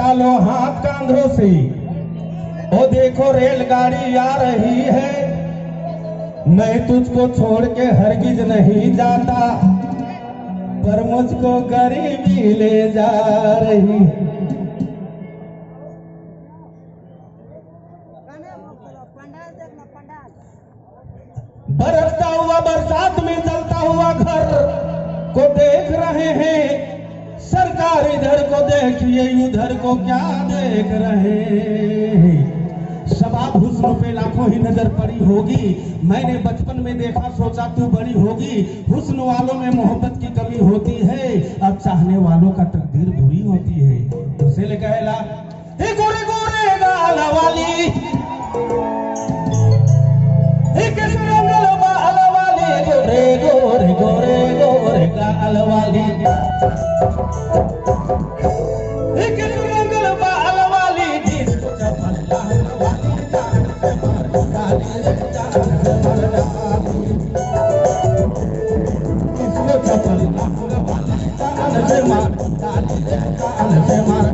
मिला लो हाथ कांधों से। ओ देखो रेलगाड़ी आ रही है, मैं तुझको छोड़ के हरगिज नहीं जाता, पर मुझको गरीबी ले जा रही। बरसता हुआ बरसात में जलता हुआ घर को देख रहे हैं, सरकार इधर को देखिए उधर को क्या देख रहे हैं। शबाब हुस्न पे लाखों ही नजर पड़ी होगी, मैंने बचपन में देखा सोचा तू बड़ी होगी। हुस्न वालों में मोहब्बत की कमी होती है, अब चाहने वालों का तकदीर बुरी होती है। उसे ले कहला गोरे गोरे गाल वाली, गोरे गोरे गोरे गोरे गाल वाली, रंगल बाल वाली, जिसको चपला वाली इसको चपला वाली से मार से मार।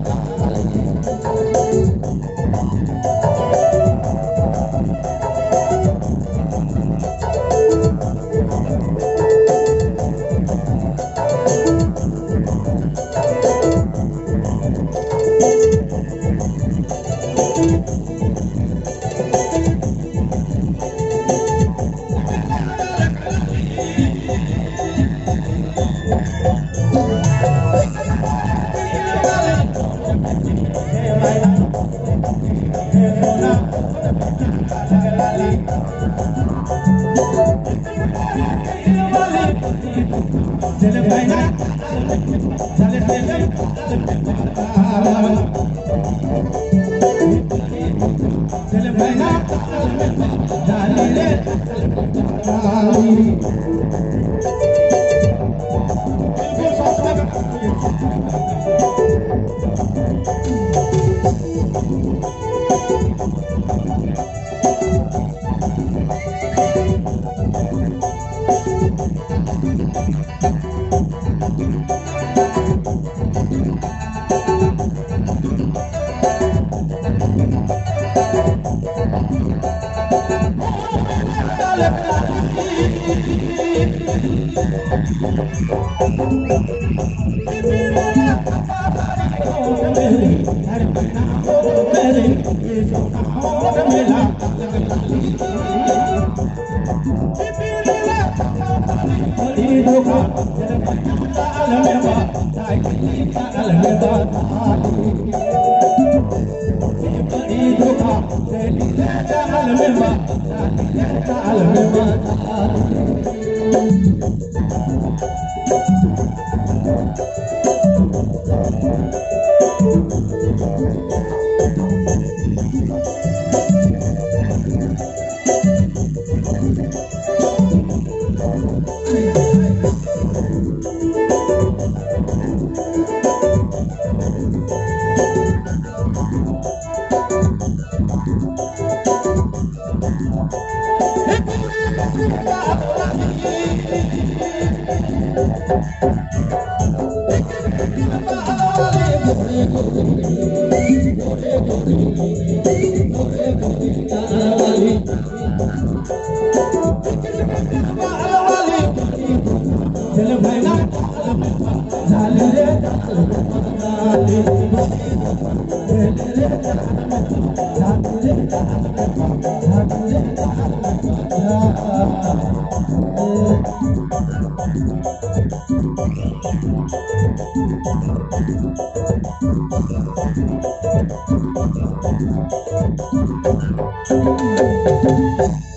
Thank you.